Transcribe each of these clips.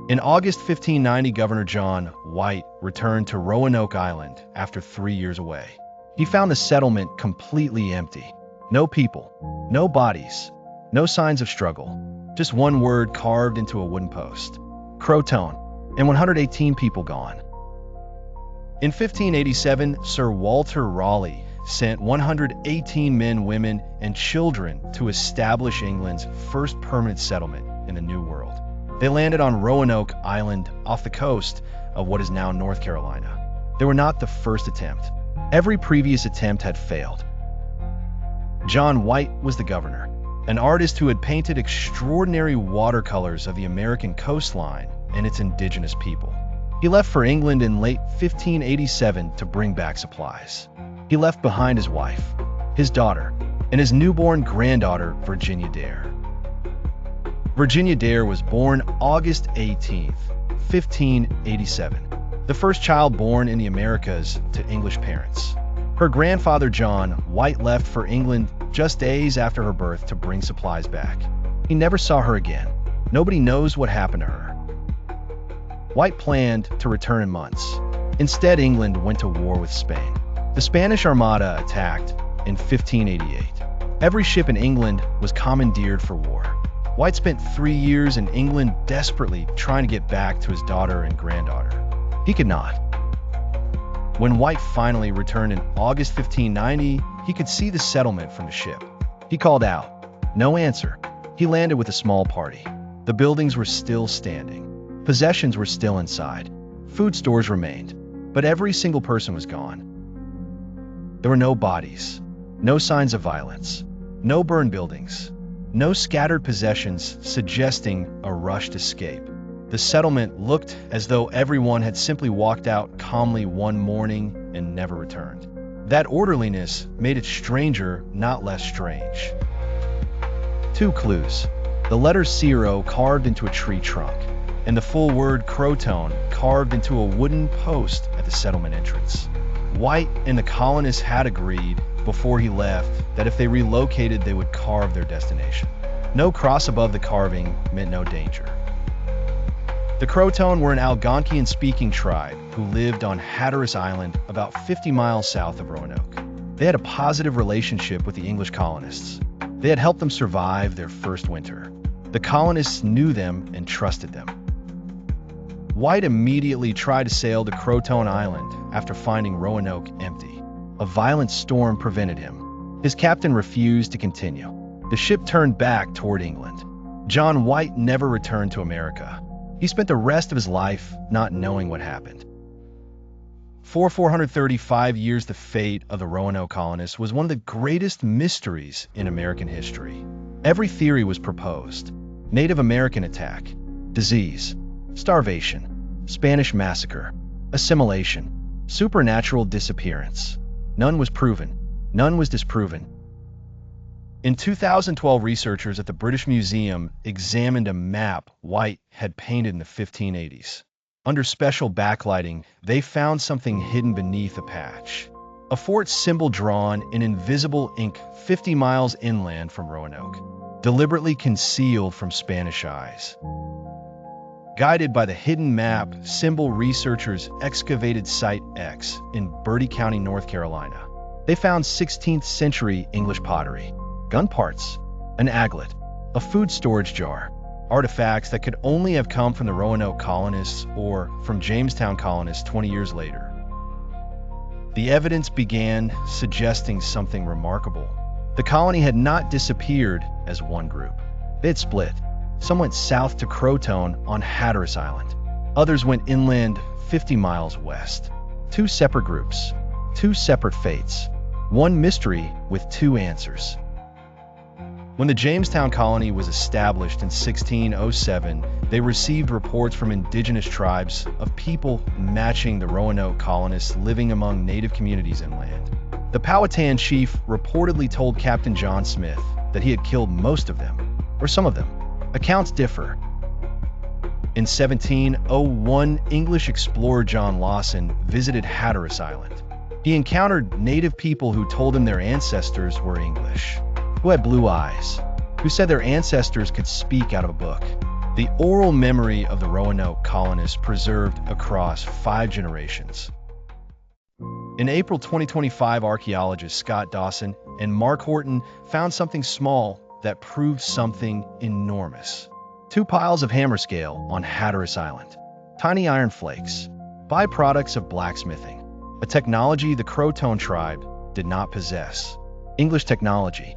In August 1590, Governor John White returned to Roanoke Island after 3 years away. He found the settlement completely empty. No people, no bodies, no signs of struggle. Just one word carved into a wooden post: Croatoan, and 118 people gone. In 1587, Sir Walter Raleigh sent 118 men, women, and children to establish England's first permanent settlement in the New World. They landed on Roanoke Island off the coast of what is now North Carolina. They were not the first attempt. Every previous attempt had failed. John White was the governor, an artist who had painted extraordinary watercolors of the American coastline and its indigenous people. He left for England in late 1587 to bring back supplies. He left behind his wife, his daughter, and his newborn granddaughter, Virginia Dare. Virginia Dare was born August 18, 1587, the first child born in the Americas to English parents. Her grandfather John White left for England just days after her birth to bring supplies back. He never saw her again. Nobody knows what happened to her. White planned to return in months. Instead, England went to war with Spain. The Spanish Armada attacked in 1588. Every ship in England was commandeered for war. White spent 3 years in England desperately trying to get back to his daughter and granddaughter. He could not. When White finally returned in August 1590, he could see the settlement from the ship. He called out. No answer. He landed with a small party. The buildings were still standing. Possessions were still inside. Food stores remained, but every single person was gone. There were no bodies, no signs of violence, no burned buildings, no scattered possessions suggesting a rushed escape. The settlement looked as though everyone had simply walked out calmly one morning and never returned. That orderliness made it stranger, not less strange. 2 clues: the letter Zero carved into a tree trunk, and the full word Croatoan carved into a wooden post at the settlement entrance. White and the colonists had agreed before he left that if they relocated, they would carve their destination. No cross above the carving meant no danger. The Croatoan were an Algonquian-speaking tribe who lived on Hatteras Island about 50 miles south of Roanoke. They had a positive relationship with the English colonists. They had helped them survive their first winter. The colonists knew them and trusted them. White immediately tried to sail to Croatoan Island after finding Roanoke empty. A violent storm prevented him. His captain refused to continue. The ship turned back toward England. John White never returned to America. He spent the rest of his life not knowing what happened. For 435 years, the fate of the Roanoke colonists was one of the greatest mysteries in American history. Every theory was proposed: Native American attack, disease, starvation, Spanish massacre, assimilation, supernatural disappearance. None was proven. None was disproven. In 2012, researchers at the British Museum examined a map White had painted in the 1580s. Under special backlighting, they found something hidden beneath a patch. A fort symbol drawn in invisible ink 50 miles inland from Roanoke, deliberately concealed from Spanish eyes. Guided by the hidden map symbol, researchers excavated Site X in Bertie County, North Carolina. They found 16th century English pottery, gun parts, an aglet, a food storage jar, artifacts that could only have come from the Roanoke colonists or from Jamestown colonists 20 years later. The evidence began suggesting something remarkable. The colony had not disappeared as one group. They had split. Some went south to Croatoan on Hatteras Island. Others went inland 50 miles west. 2 separate groups, 2 separate fates, one mystery with 2 answers. When the Jamestown colony was established in 1607, they received reports from indigenous tribes of people matching the Roanoke colonists living among native communities inland. The Powhatan chief reportedly told Captain John Smith that he had killed most of them, or some of them. Accounts differ. In 1701, English explorer John Lawson visited Hatteras Island. He encountered native people who told him their ancestors were English, who had blue eyes, who said their ancestors could speak out of a book. The oral memory of the Roanoke colonists preserved across 5 generations. In April 2025, archaeologists Scott Dawson and Mark Horton found something small that proved something enormous. 2 piles of hammerscale on Hatteras Island. Tiny iron flakes, byproducts of blacksmithing, a technology the Croatoan tribe did not possess. English technology.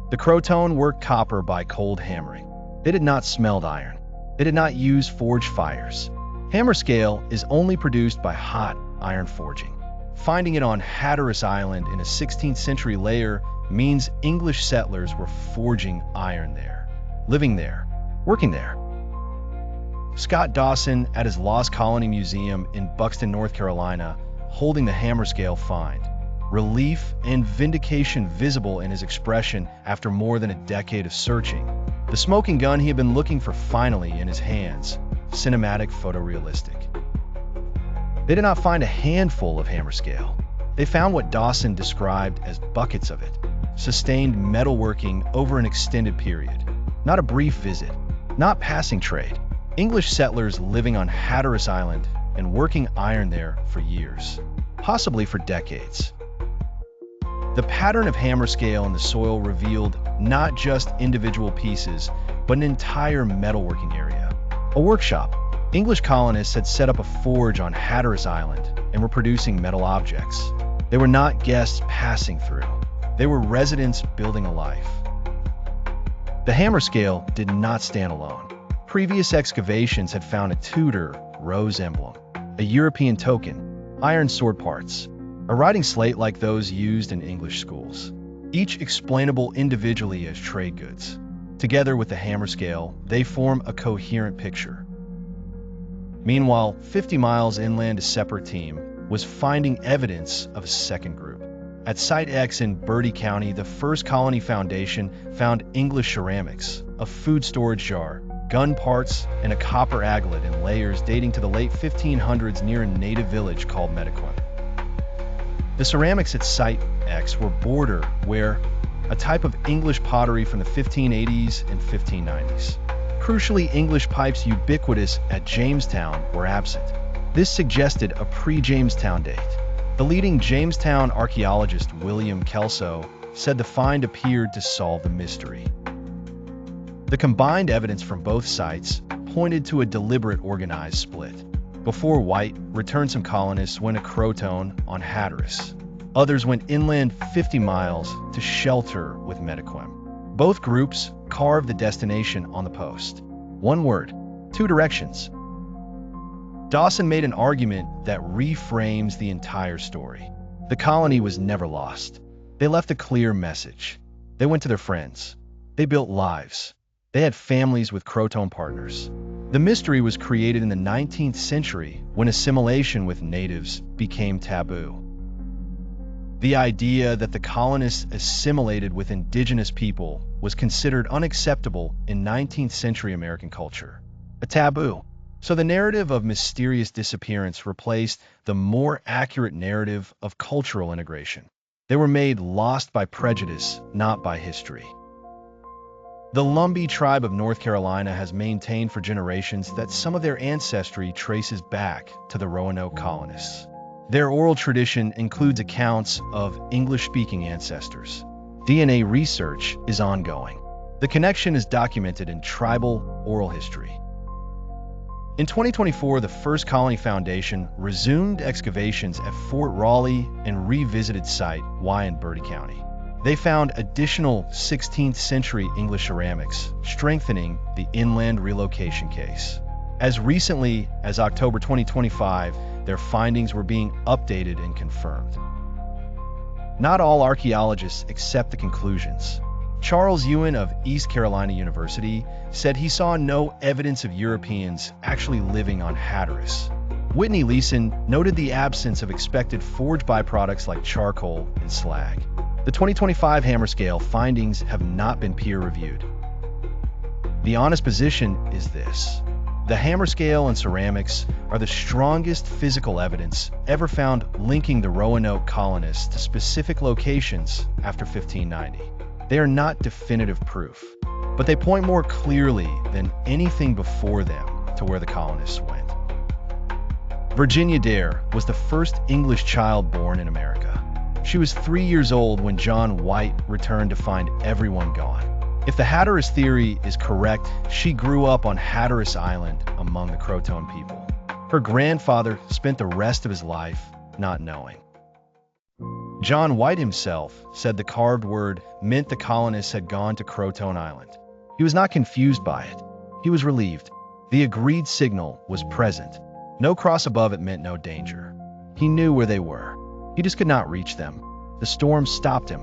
The Croatoan worked copper by cold hammering. They did not smelt iron. They did not use forged fires. Hammerscale is only produced by hot iron forging. Finding it on Hatteras Island in a 16th century layer means English settlers were forging iron there, living there, working there. Scott Dawson at his Lost Colony Museum in Buxton, North Carolina, holding the hammerscale find. Relief and vindication visible in his expression after more than a decade of searching. The smoking gun he had been looking for finally in his hands. Cinematic, photorealistic. They did not find a handful of hammerscale. They found what Dawson described as buckets of it. Sustained metalworking over an extended period. Not a brief visit. Not passing trade. English settlers living on Hatteras Island and working iron there for years. Possibly for decades. The pattern of hammerscale in the soil revealed not just individual pieces, but an entire metalworking area. A workshop. English colonists had set up a forge on Hatteras Island and were producing metal objects. They were not guests passing through. They were residents building a life. The hammerscale did not stand alone. Previous excavations had found a Tudor rose emblem, a European token, iron sword parts, a writing slate like those used in English schools, each explainable individually as trade goods. Together with the hammerscale, they form a coherent picture. Meanwhile, 50 miles inland, a separate team was finding evidence of a second group. At Site X in Bertie County, the First Colony Foundation found English ceramics, a food storage jar, gun parts, and a copper aglet in layers dating to the late 1500s near a native village called Metacum. The ceramics at Site X were border ware, a type of English pottery from the 1580s and 1590s. Crucially, English pipes ubiquitous at Jamestown were absent. This suggested a pre-Jamestown date. The leading Jamestown archaeologist William Kelso said the find appeared to solve the mystery. The combined evidence from both sites pointed to a deliberate organized split. Before White returned, some colonists went to Croatoan on Hatteras. Others went inland 50 miles to shelter with Metacum. Both groups carved the destination on the post. One word, 2 directions. Dawson made an argument that reframes the entire story. The colony was never lost. They left a clear message. They went to their friends. They built lives. They had families with Croatoan partners. The mystery was created in the 19th century when assimilation with natives became taboo. The idea that the colonists assimilated with indigenous people was considered unacceptable in 19th century American culture. A taboo. So the narrative of mysterious disappearance replaced the more accurate narrative of cultural integration. They were made lost by prejudice, not by history. The Lumbee tribe of North Carolina has maintained for generations that some of their ancestry traces back to the Roanoke colonists. Their oral tradition includes accounts of English-speaking ancestors. DNA research is ongoing. The connection is documented in tribal oral history. In 2024, the First Colony Foundation resumed excavations at Fort Raleigh and revisited Site Y in Bertie County. They found additional 16th century English ceramics, strengthening the inland relocation case. As recently as October 2025, their findings were being updated and confirmed. Not all archaeologists accept the conclusions. Charles Ewan of East Carolina University said he saw no evidence of Europeans actually living on Hatteras. Whitney Leeson noted the absence of expected forged byproducts like charcoal and slag. The 2025 hammerscale findings have not been peer-reviewed. The honest position is this. The hammerscale and ceramics are the strongest physical evidence ever found linking the Roanoke colonists to specific locations after 1590. They are not definitive proof, but they point more clearly than anything before them to where the colonists went. Virginia Dare was the first English child born in America. She was 3 years old when John White returned to find everyone gone. If the Hatteras theory is correct, she grew up on Hatteras Island among the Croatoan people. Her grandfather spent the rest of his life not knowing. John White himself said the carved word meant the colonists had gone to Croatoan Island. He was not confused by it. He was relieved. The agreed signal was present. No cross above it meant no danger. He knew where they were. He just could not reach them. The storm stopped him.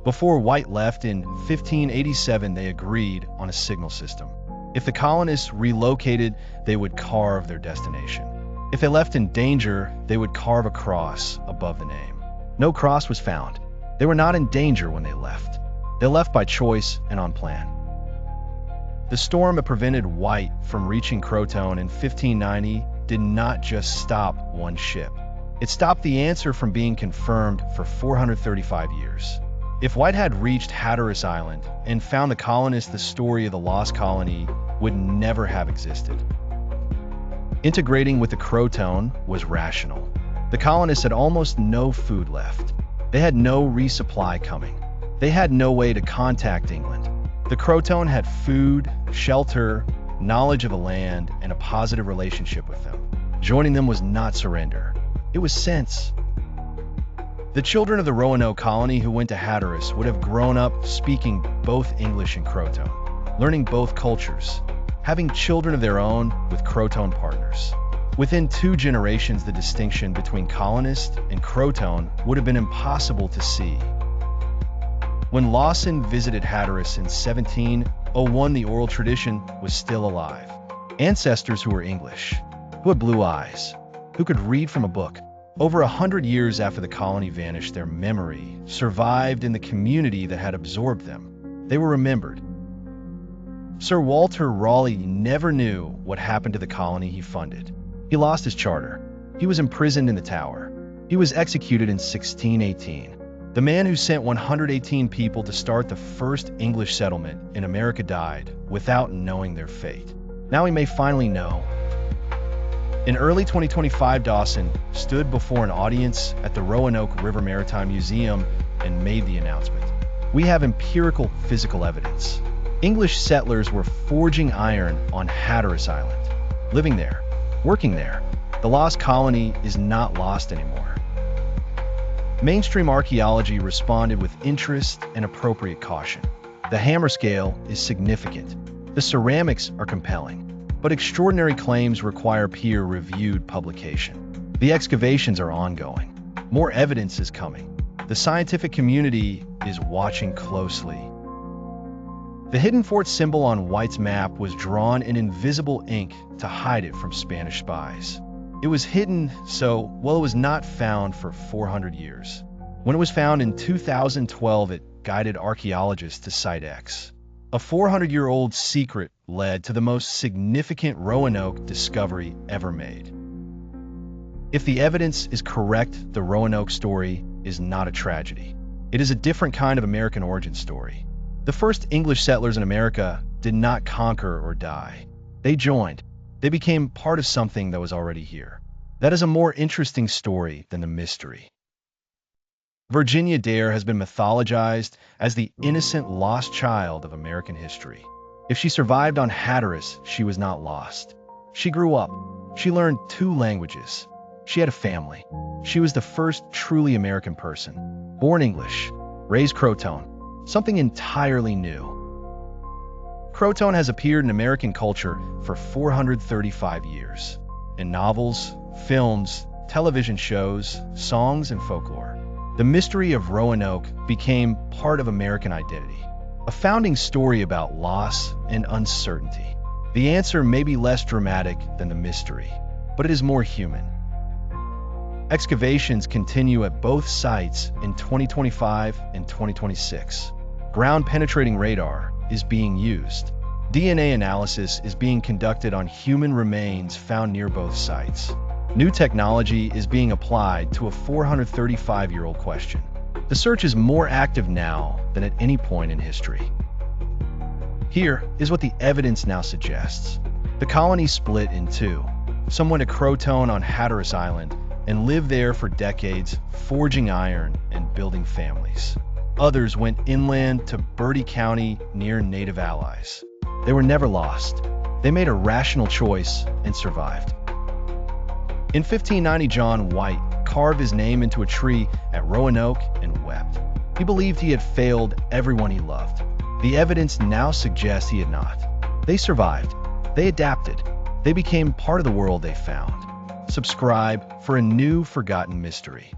Before White left in 1587, they agreed on a signal system. If the colonists relocated, they would carve their destination. If they left in danger, they would carve a cross above the name. No cross was found. They were not in danger when they left. They left by choice and on plan. The storm that prevented White from reaching Croatoan in 1590 did not just stop one ship. It stopped the answer from being confirmed for 435 years. If White had reached Hatteras Island and found the colonists, the story of the Lost Colony would never have existed. Integrating with the Croatoan was rational. The colonists had almost no food left. They had no resupply coming. They had no way to contact England. The Croatoan had food, shelter, knowledge of the land, and a positive relationship with them. Joining them was not surrender. It was sense. The children of the Roanoke colony who went to Hatteras would have grown up speaking both English and Croatoan, learning both cultures, having children of their own with Croatoan partners. Within 2 generations, the distinction between colonist and Croatoan would have been impossible to see. When Lawson visited Hatteras in 1701, the oral tradition was still alive. Ancestors who were English, who had blue eyes, who could read from a book. Over 100 years after the colony vanished, their memory survived in the community that had absorbed them. They were remembered. Sir Walter Raleigh never knew what happened to the colony he funded. He lost his charter. He was imprisoned in the Tower. He was executed in 1618. The man who sent 118 people to start the first English settlement in America died without knowing their fate. Now we may finally know. In early 2025, Dawson stood before an audience at the Roanoke River Maritime Museum and made the announcement. We have empirical physical evidence. English settlers were forging iron on Hatteras Island, living there, working there. The lost colony is not lost anymore. Mainstream archaeology responded with interest and appropriate caution. The hammerscale is significant. The ceramics are compelling. But extraordinary claims require peer-reviewed publication. The excavations are ongoing. More evidence is coming. The scientific community is watching closely. The hidden fort symbol on White's map was drawn in invisible ink to hide it from Spanish spies. It was hidden so, well, it was not found for 400 years. When it was found in 2012, it guided archaeologists to Site X. A 400-year-old secret led to the most significant Roanoke discovery ever made. If the evidence is correct, the Roanoke story is not a tragedy. It is a different kind of American origin story. The first English settlers in America did not conquer or die. They joined. They became part of something that was already here. That is a more interesting story than the mystery. Virginia Dare has been mythologized as the innocent lost child of American history. If she survived on Hatteras, she was not lost. She grew up. She learned 2 languages. She had a family. She was the first truly American person. Born English, raised Croatoan, something entirely new. Croatoan has appeared in American culture for 435 years. In novels, films, television shows, songs, and folklore. The mystery of Roanoke became part of American identity. A founding story about loss and uncertainty. The answer may be less dramatic than the mystery, but it is more human. Excavations continue at both sites in 2025 and 2026. Ground-penetrating radar is being used. DNA analysis is being conducted on human remains found near both sites. New technology is being applied to a 435-year-old question. The search is more active now than at any point in history. Here is what the evidence now suggests. The colony split in two. Some went to Croatoan on Hatteras Island and lived there for decades, forging iron and building families. Others went inland to Bertie County near native allies. They were never lost. They made a rational choice and survived. In 1590, John White carved his name into a tree at Roanoke and wept. He believed he had failed everyone he loved. The evidence now suggests he had not. They survived. They adapted. They became part of the world they found. Subscribe for a new forgotten mystery.